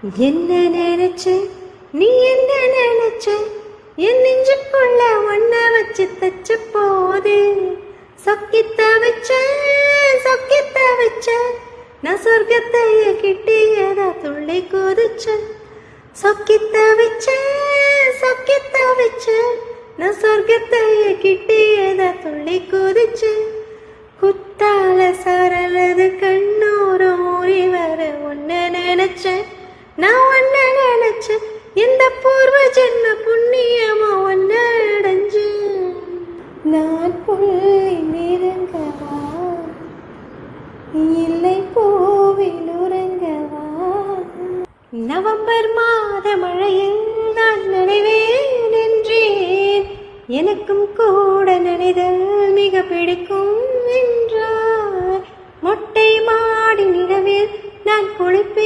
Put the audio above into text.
என்ன நினைச்ச நீ என்ன நினைச்ச என் நெஞ்சுக்குள்ள ஒன்ன வச்சு தச்ச போது சொக்கித்த வச்ச நான் சொர்க்கத்தைய கிட்டியதா துள்ளி குதிச்ச சொக்கித்த வச்ச நான் சொர்க்கத்தைய கிட்டியதா துள்ளி குதிச்ச குத்தால சரலது கண்ணூரு மூறி வர ஒன்ன நினைச்சேன் நான் ஒன்ன நினைச்சேன் இந்த பூர்வ ஜென்ம புண்ணியமா ஒன்ன அடைஞ்சு நான் புள்ளி நெருங்கவா இல்லை பூவில் உறங்கவா நவம்பர் மாத மழையில் நான் நனைவேன் என்றேன் எனக்கும் கூட நனைதல் மிக பிடிக்கும் என்றார் மொட்டை மாடி நிலவில் நான் குளிப்பேன்